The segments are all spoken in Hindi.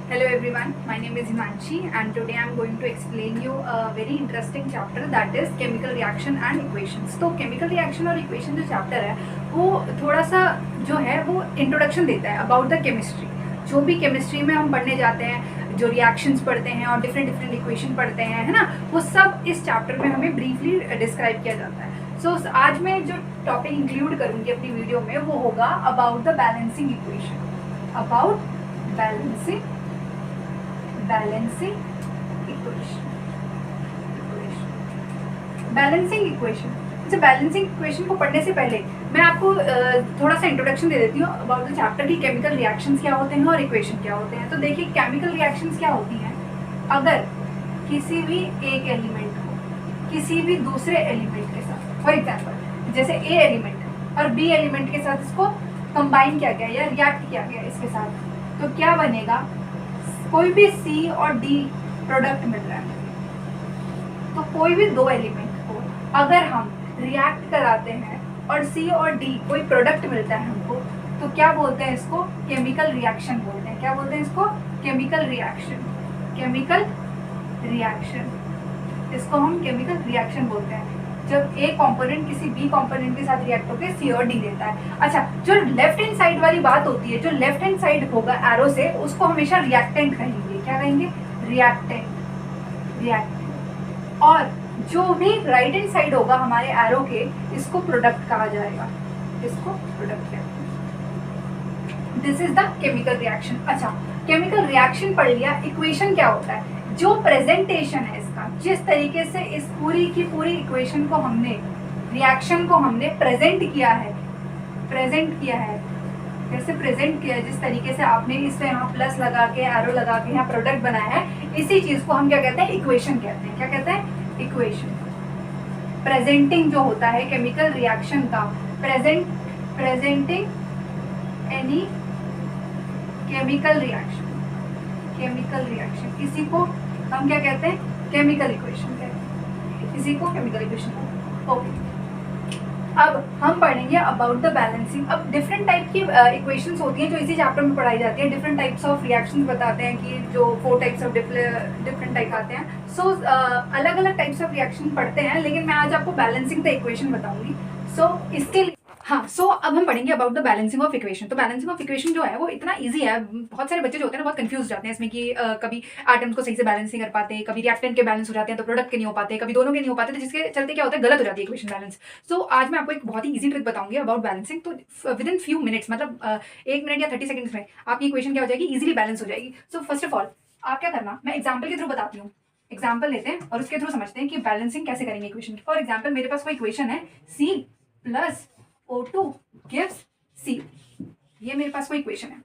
Hello everyone, my name is Himanshi and today I am going to explain you a very interesting chapter that is chemical reaction and equations. तो chemical reaction और equation जो chapter है वो थोड़ा सा जो है वो introduction देता है about the chemistry. जो भी chemistry में हम पढ़ने जाते हैं, जो reactions पढ़ते हैं और different equation पढ़ते हैं, है ना, वो सब इस chapter में हमें briefly describe किया जाता है. So आज मैं जो topic include करूँगी अपनी वीडियो में वो होगा about the balancing equation. About balancing equation. Balancing equation. अच्छा, बैलेंसिंग इक्वेशन को पढ़ने से पहले मैं आपको थोड़ा सा इंट्रोडक्शन दे देती हूँ अबाउट द चैप्टर की केमिकल रिएक्शंस क्या होते हैं और इक्वेशन क्या होते हैं. तो देखिए, केमिकल रिएक्शंस क्या होती हैं. अगर किसी भी एक एलिमेंट को किसी भी दूसरे एलिमेंट के साथ, फॉर एग्जाम्पल जैसे ए एलिमेंट और बी एलिमेंट के साथ इसको कंबाइन किया गया या रिएक्ट किया गया इसके साथ, तो क्या बनेगा. कोई भी सी और डी प्रोडक्ट मिल रहा है. तो कोई भी दो एलिमेंट को अगर हम रिएक्ट कराते हैं और सी और डी कोई प्रोडक्ट मिलता है हमको, तो क्या बोलते हैं इसको. केमिकल रिएक्शन बोलते हैं. क्या बोलते हैं इसको. Chemical reaction. केमिकल रिएक्शन, इसको हम केमिकल रिएक्शन बोलते हैं जब ए कंपोनेंट किसी बी कंपोनेंट के साथ रिएक्ट होकर सी और डी देता है. अच्छा, जो लेफ्ट हैंड साइड वाली बात होती है, जो लेफ्ट हैंड साइड होगा एरो से, उसको हमेशा रिएक्टेंट कहेंगे. क्या कहेंगे. रिएक्टेंट. रिएक्टेंट. और जो भी राइट हैंड साइड होगा हमारे एरो के, इसको प्रोडक्ट कहा जाएगा. इसको प्रोडक्ट कहते हैं. This is the chemical reaction. अच्छा, केमिकल रिएक्शन पढ़ लिया. इक्वेशन क्या होता है. जो प्रेजेंटेशन है इसका, जिस तरीके से इस पूरी की पूरी इक्वेशन को हमने, रिएक्शन को हमने प्रेजेंट किया है. कैसे प्रेजेंट किया है, जिस तरीके से आपने इस यहाँ प्लस लगा के, एरो लगा के यहाँ प्रोडक्ट बनाया है, इसी चीज को हम क्या कहते हैं. इक्वेशन कहते हैं. क्या कहते हैं. इक्वेशन. प्रेजेंटिंग जो होता है केमिकल रिएक्शन का, प्रेजेंटिंग एनी केमिकल रिएक्शन. इसी को हम क्या कहते हैं. केमिकल इक्वेशन कहते हैं. इसी को केमिकल इक्वेशन. ओके, अब हम पढ़ेंगे अबाउट द बैलेंसिंग. अब डिफरेंट टाइप की इक्वेशंस होती हैं जो इसी चैप्टर में पढ़ाई जाती है. डिफरेंट टाइप्स ऑफ रिएक्शंस बताते हैं कि जो 4 टाइप्स ऑफ डिफरेंट टाइप आते हैं. सो अलग अलग टाइप्स ऑफ रिएक्शन पढ़ते हैं, लेकिन मैं आज आपको बैलेंसिंग द इक्वेशन बताऊंगी. सो इसके लिए अब हम पढ़ेंगे about the balancing of equation. तो बैलेंसिंग ऑफ इक्वेशन जो है वो इतना इजी है. बहुत सारे बच्चे जो होते हैं ना बहुत कंफ्यूज जाते हैं इसमें कि कभी एटम्स को सही से बैलेंस नहीं कर पाते, कभी रिएक्टेंट के बैलेंस हो जाते हैं तो प्रोडक्ट के नहीं हो पाते, कभी दोनों के नहीं हो पाते, तो जिसके चलते क्या होता है, गलत हो जाती है इक्वेशन बैलेंस. सो आज मैं आपको एक बहुत ही ईजी ट्रिक बताऊंगी अबाउट बैलेंसिंग. तो विद इन फ्यू मिनट्स, मतलब 1 मिनट या 30 सेकंड्स में आपकी इक्वेशन क्या हो जाएगी, इजीली बैलेंस हो जाएगी. सो फर्स्ट ऑफ ऑल आप क्या करना, मैं एग्जाम्पल के थ्रू बताती हूँ. एग्जाम्पल लेते हैं और उसके थ्रू समझते हैं कि बैलेंसिंग कैसे करेंगे इक्वेशन की. फॉर एग्जाम्पल मेरे पास कोई इक्वेशन है, C plus O2 gives CO. ये मेरे पास कोई इक्वेशन है.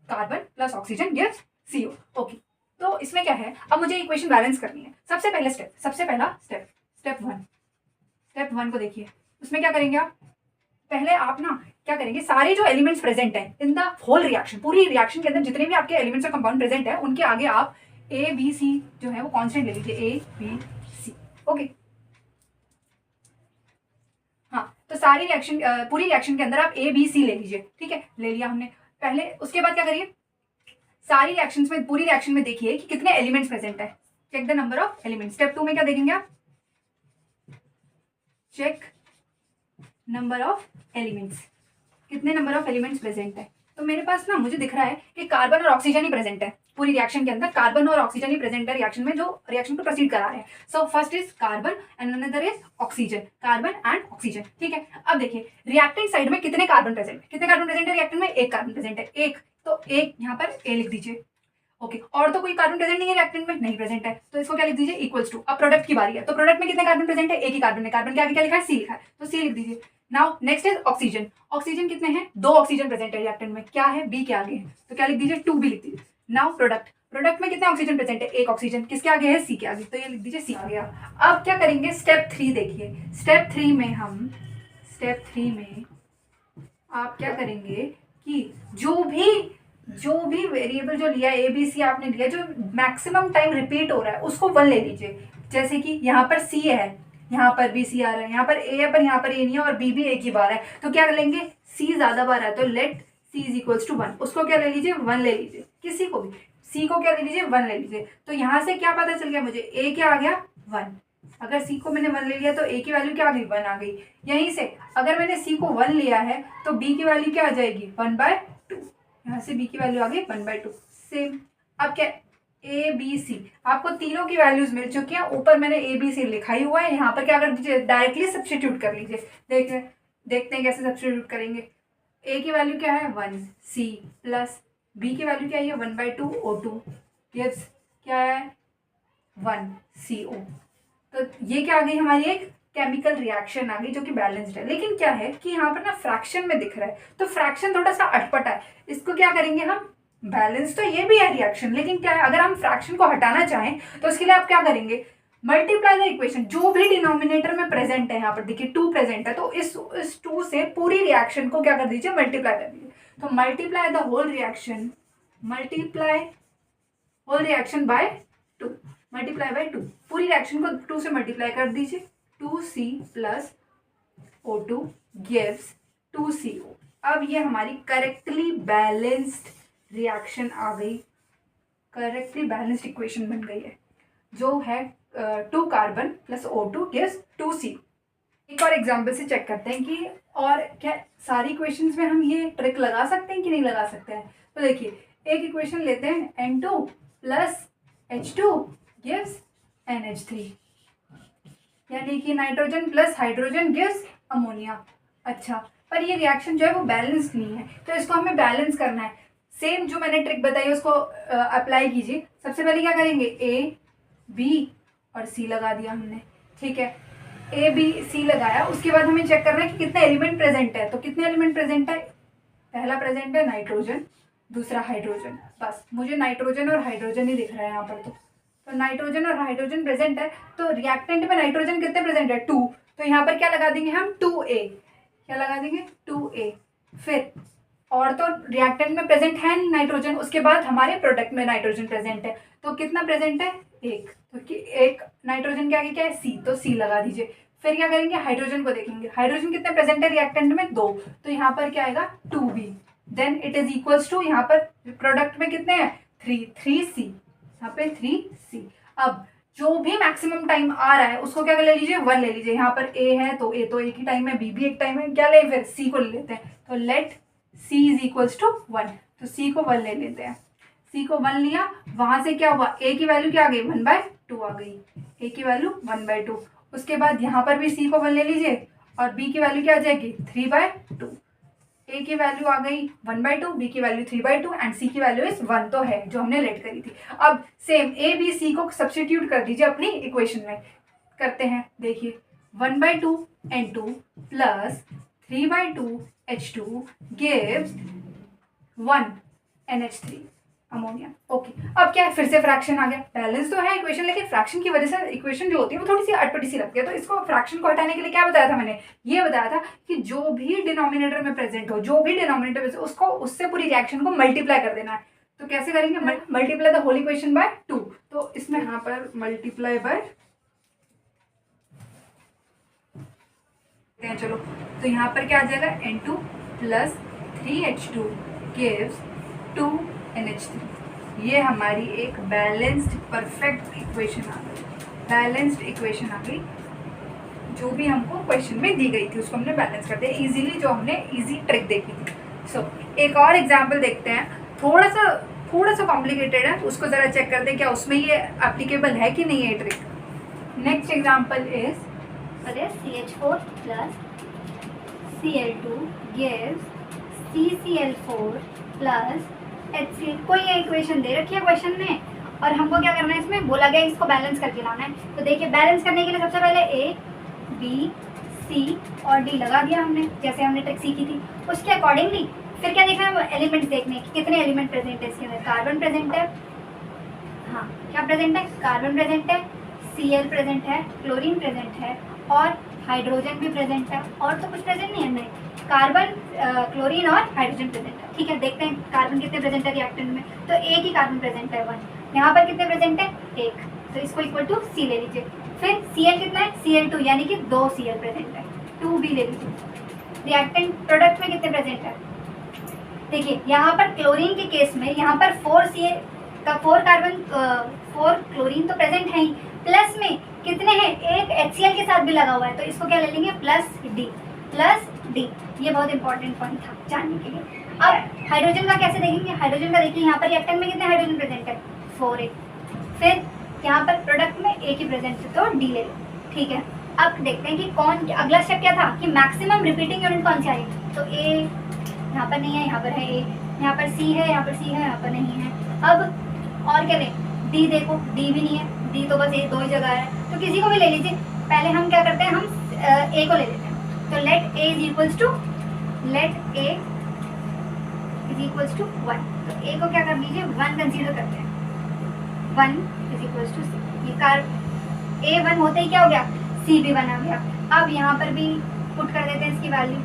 Carbon plus oxygen gives CO. Okay, तो इसमें क्या है, अब मुझे इक्वेशन बैलेंस करनी है. सबसे पहला स्टेप वन को देखिए. उसमें क्या करेंगे आप, पहले आप ना क्या करेंगे, सारे जो एलिमेंट्स प्रेजेंट हैं इन द होल रिएक्शन, पूरी रिएक्शन के अंदर जितने भी आपके एलिमेंट्स और कंपाउंड प्रेजेंट है, उनके आगे आप ABC जो है वो कांस्टेंट ले लीजिए. ABC. ओके, तो सारी रिएक्शन, पूरी रिएक्शन के अंदर आप ABC ले लीजिए. ठीक है, ले लिया हमने पहले. उसके बाद क्या करिए, सारी रिएक्शंस में, पूरी रिएक्शन में देखिए कि कितने एलिमेंट्स प्रेजेंट है. Check the number of elements. Step 2 में क्या देखेंगे आप, चेक नंबर ऑफ एलिमेंट्स. कितने नंबर ऑफ एलिमेंट्स प्रेजेंट है. तो मेरे पास ना, मुझे दिख रहा है कि कार्बन और ऑक्सीजन ही प्रेजेंट है पूरी रिएक्शन के अंदर. कार्बन और ऑक्सीजन ही प्रेजेंट है रिएक्शन में, जो रिएक्शन को प्रोसीड करा रहे हैं. So first is carbon and another is oxygen. Carbon and oxygen. ठीक है, अब देखिए रिएक्टेंट साइड में कितने कार्बन प्रेजेंट है. कितने कार्बन प्रेजेंट है रिएक्टेंट में, एक कार्बन प्रेजेंट है. एक, तो एक यहाँ पर A लिख दीजिए. ओके, और तो कोई कार्बन प्रेजेंट नहीं है रिएक्टेंट में, नहीं प्रेजेंट है, तो इसको क्या लिख दीजिए, इक्वल्स टू. अब प्रोडक्ट की बारी है, तो प्रोडक्ट में कितने कार्बन प्रेजेंट है, एक ही कार्बन है. कार्बन के आगे क्या लिखा है, C लिखा है, तो C लिख दीजिए. Now next is oxygen. Oxygen कितने हैं, 2 ऑक्सीजन प्रेजेंट है रिएक्टेंट में. क्या है, B के आगे है, तो क्या लिख दीजिए, 2B लिख दीजिए. नाउ प्रोडक्ट में कितने ऑक्सीजन प्रेजेंट है, एक ऑक्सीजन. किसके आगे है, C के आगे, तो ये लिख दीजिए C आ गया. अब क्या करेंगे, स्टेप 3 देखिए. स्टेप 3 में आप क्या करेंगे कि जो भी वेरिएबल जो लिया ABC आपने लिया, जो मैक्सिमम टाइम रिपीट हो रहा है उसको 1 ले लीजिए. जैसे कि यहाँ पर C है, यहाँ पर भी C आ रहा है, यहाँ पर A है पर यहाँ पर A नहीं है, और B भी एक ही बार है, तो क्या लेंगे, C ज्यादा बार है तो let C is equals to 1. उसको क्या ले लीजिए, 1 ले लीजिए. किसी को भी सी को क्या ले लीजिए 1 ले लीजिए। तो यहाँ से क्या पता चल गया मुझे, ए क्या आ गया 1। अगर सी को मैंने 1 ले लिया तो ए की वैल्यू क्या आ गई 1 आ गई। यहीं से अगर मैंने सी को 1 लिया है तो बी की वैल्यू क्या आ जाएगी 1/2। यहाँ से बी की वैल्यू आ गई 1/2। सेम अब क्या ए बी सी, आपको तीनों की वैल्यूज मिल चुकी हैं, ऊपर मैंने ए बी सी लिखा ही हुआ है। यहाँ पर क्या कर दीजिए डायरेक्टली सब्स्टिट्यूट कर लीजिए। देखते हैं कैसे सब्स्टिट्यूट करेंगे। ए की वैल्यू क्या है 1 सी प्लस बी की वैल्यू क्या है 1/2 O2 गिव्स क्या है 1 CO। तो ये क्या आ गई हमारी एक केमिकल रिएक्शन आ गई जो कि बैलेंस्ड है। लेकिन क्या है कि यहाँ पर ना फ्रैक्शन में दिख रहा है, तो फ्रैक्शन थोड़ा सा अटपटा है। इसको क्या करेंगे हम, बैलेंस तो ये भी है रिएक्शन, लेकिन क्या है अगर हम फ्रैक्शन को हटाना चाहें तो उसके लिए आप क्या करेंगे, मल्टीप्लाई द इक्वेशन। जो भी डिनोमिनेटर में प्रेजेंट है, यहाँ पर देखिए 2 प्रेजेंट है, तो इस 2 से पूरी रिएक्शन को क्या कर दीजिए मल्टीप्लाई कर दीजिए। तो multiply the whole reaction, multiply whole reaction by 2, multiply by 2, पूरी रिएक्शन को 2 से मल्टीप्लाई कर दीजिए। 2C plus O2 gives 2CO। अब ये हमारी करेक्टली बैलेंस्ड रिएक्शन आ गई, करेक्टली बैलेंस्ड इक्वेशन बन गई है, जो है 2 carbon plus O2 gives 2CO। एक और एग्जाम्पल से चेक करते हैं कि और क्या सारी इक्वेशंस में हम ये ट्रिक लगा सकते हैं कि नहीं लगा सकते हैं। तो देखिए एक इक्वेशन लेते हैं N2 plus H2 gives NH3, यानी कि nitrogen plus hydrogen gives ammonia. अच्छा, पर ये रिएक्शन जो है वो बैलेंस नहीं है, तो इसको हमें बैलेंस करना है। सेम जो मैंने ट्रिक बताई उसको अप्लाई कीजिए। सबसे पहले क्या करेंगे, ए बी और सी लगा दिया हमने, ठीक है। ए बी सी लगाया, उसके बाद हमें चेक करना है कि कितने एलिमेंट प्रेजेंट है। तो कितने एलिमेंट प्रेजेंट है, पहला प्रेजेंट है नाइट्रोजन, दूसरा हाइड्रोजन। बस मुझे नाइट्रोजन और हाइड्रोजन ही दिख रहा है यहाँ पर। तो नाइट्रोजन और हाइड्रोजन प्रेजेंट है, तो रिएक्टेंट में नाइट्रोजन कितने प्रेजेंट है 2, तो यहाँ पर क्या लगा देंगे हम 2A। क्या लगा देंगे 2A। फिर और तो रिएक्टेंट में प्रेजेंट है नहीं नाइट्रोजन, उसके बाद हमारे प्रोडक्ट में नाइट्रोजन प्रेजेंट है, तो कितना प्रेजेंट है 1, तो कि एक नाइट्रोजन के आगे क्या है C, तो C लगा दीजिए। फिर क्या करेंगे, हाइड्रोजन को देखेंगे, हाइड्रोजन कितने प्रेजेंट है रिएक्टेंट में 2, तो यहाँ पर क्या आएगा 2B। Then it is equals to, यहाँ पर प्रोडक्ट में कितने हैं 3C, यहाँ पे 3C। अब जो भी मैक्सिमम टाइम आ रहा है उसको क्या ले लीजिए 1 ले लीजिए। यहाँ पर A है तो A तो एक ही टाइम है, B भी एक टाइम है, क्या ले फिर C को ले लेते हैं। तो let C is equals to 1, तो C को 1 ले लेते हैं। C को 1 लिया, वहां से क्या हुआ, A की वैल्यू क्या आ गई 1/2 आ गई, A की वैल्यू 1/2। उसके बाद यहाँ पर भी C को 1 ले लीजिए और B की वैल्यू क्या आ जाएगी 3/2। A की वैल्यू आ गई 1/2, B की वैल्यू 3/2 एंड C की वैल्यू इज 1 तो है जो हमने लेट करी थी। अब सेम A B C को सब्स्टिट्यूट कर दीजिए अपनी इक्वेशन में। करते हैं, देखिए 1/2 N2 plus 3/2 H2 gives 1 NH3 ammonia. Okay, अब क्या है, फिर से फ्रैक्शन आ गया। बैलेंस तो है इक्वेशन, लेकिन फ्रैक्शन की वजह से इक्वेशन जो होती है वो थोड़ी सी अटपटी सी लगती है। तो इसको फ्रैक्शन को हटाने के लिए क्या बताया था मैंने, ये बताया था कि जो भी डिनोमिनेटर में प्रेजेंट हो, जो भी डिनोमिनेटर में उसको उससे पूरी रिएक्शन को मल्टीप्लाई कर देना है। तो कैसे करेंगे, multiply the whole equation by 2। तो इसमें यहाँ पर मल्टीप्लाई बाय, चलो, तो यहाँ पर क्या आ जाएगा N2 plus 3H2 gives 2 NH3। ये हमारी एक बैलेंस्ड परफेक्ट इक्वेशन आ गई, बैलेंस्ड इक्वेशन आ गई, जो भी हमको क्वेश्चन में दी गई थी उसको हमने बैलेंस कर दिया इजीली, जो हमने इजी ट्रिक देखी थी। सो एक और एग्जांपल देखते हैं, थोड़ा सा कॉम्प्लिकेटेड है, उसको ज़रा चेक करते हैं क्या उसमें ये एप्लीकेबल है कि नहीं है trick. Next example is CH4 plus Cl2 gives CCl4 plus HCl। कोई ये इक्वेशन दे रखी है क्वेश्चन में और हमको क्या करना है, इसमें बोला गया इसको बैलेंस करके लाना है। तो देखिए बैलेंस करने के लिए सबसे पहले A B C और D लगा दिया हमने, जैसे हमने ट्रिक सीखी थी उसके अकॉर्डिंगली। फिर क्या देखना है, एलिमेंट्स देखने कि कितने एलिमेंट प्रेजेंट है इसके अंदर। कार्बन प्रेजेंट है, हाँ क्या प्रेजेंट है, कार्बन प्रेजेंट है, Cl प्रेजेंट है, क्लोरीन प्रेजेंट है और हाइड्रोजन भी प्रेजेंट है। और तो कुछ प्रेजेंट नहीं है, नहीं, कार्बन क्लोरीन और हाइड्रोजन प्रेजेंट है। ठीक है, देखते हैं कार्बन कितने प्रेजेंट है रिएक्टेंट में। तो एक ही कार्बन प्रेजेंट है 1, यहाँ पर कितने प्रेजेंट है 1, तो इसको इक्वल टू C ले लीजिए। फिर Cl कितना है Cl2, यानी कि 2 Cl प्रेजेंट है, 2B ले लीजिए। रिएक्टेंट प्रोडक्ट में कितने प्रेजेंट है, देखिए यहाँ पर क्लोरीन के केस में यहाँ पर 4 Cl का 4 कार्बन 4 क्लोरीन तो प्रेजेंट है ही, प्लस में कितने हैं, एक HCl के साथ भी लगा हुआ है, तो इसको क्या ले लेंगे प्लस डी। ये बहुत इंपॉर्टेंट पॉइंट था जानने के लिए। अब हाइड्रोजन का कैसे देखेंगे, हाइड्रोजन का देखिए यहाँ पर रिएक्टेंट में कितने हाइड्रोजन प्रेजेंट है, 4 फिर यहाँ पर प्रोडक्ट में एक ही प्रेजेंट है तो डी ले लो, ठीक है। अब देखते हैं कि कौन, अगला स्टेप क्या था कि मैक्सिमम रिपीटिंग यूनिट कौन सी आई, तो ए यहाँ पर नहीं है, यहाँ पर है ए, यहाँ पर सी है, यहाँ पर सी है, यहाँ पर नहीं है। अब और क्या लें, डी देखो, डी भी नहीं है, डी तो बस 2 ही जगह है, तो किसी को भी ले लीजिए। पहले हम क्या करते हैं, हम ए को ले लेते हैं, तो let A is equals to 1, तो ए को क्या कर लीजिए 1 कंसीडर करते हैं, 1 इज इक्वल्स टू सी। ये कार ए 1 होते ही क्या हो गया, सी भी 1 आ गया। अब यहाँ पर भी पुट कर देते हैं इसकी वैल्यू,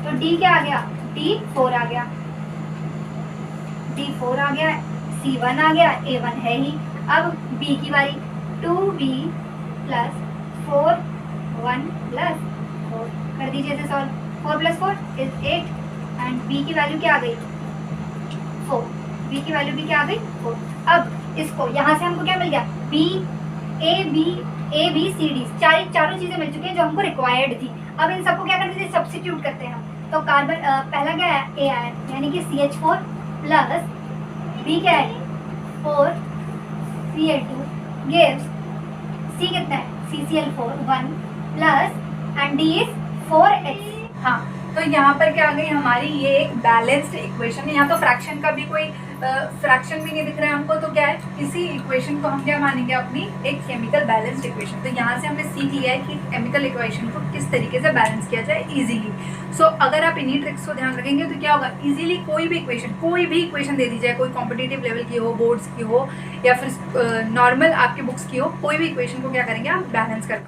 तो डी क्या आ गया, डी 4 आ गया, डी 4 आ गया, सी 1 आ गया, ए 1 है ही। अब बी की बारी, 2b प्लस 4 1 प्लस 4 कर दीजिए इसे solve, 4 plus 4 is 8 and B की वैल्यू क्या आ गई 4, बी की वैल्यू भी क्या आ गई 4। अब इसको यहाँ से हमको क्या मिल गया, ए बी सी डी, चारों चीजें मिल चुकी हैं जो हमको रिक्वायर्ड थी। अब इन सबको क्या करते हैं, सब्स्टिट्यूट करते हैं हम, तो कार्बन पहला क्या है ए आया, यानी कि CH4 प्लस बी क्या है 4 Cl2 gives C कितना है CCl4 1 plus and D is 4H। हाँ, तो यहाँ पर क्या आ गई हमारी, ये एक बैलेंस्ड इक्वेशन है। यहाँ तो फ्रैक्शन का भी कोई फ्रैक्शन भी नहीं दिख रहा है हमको, तो क्या है, इसी इक्वेशन को हम क्या मानेंगे अपनी एक केमिकल बैलेंस्ड इक्वेशन। तो यहाँ से हमने सीख लिया है कि केमिकल इक्वेशन को किस तरीके से बैलेंस किया जाए इजीली। सो अगर आप इन्हीं ट्रिक्स को ध्यान रखेंगे तो क्या होगा, इजीली कोई भी इक्वेशन दे दी जाए, कोई कॉम्पिटिटिव लेवल की हो, बोर्ड्स की हो या फिर नॉर्मल आपके बुक्स की हो, कोई भी इक्वेशन को क्या करेंगे आप बैलेंस कर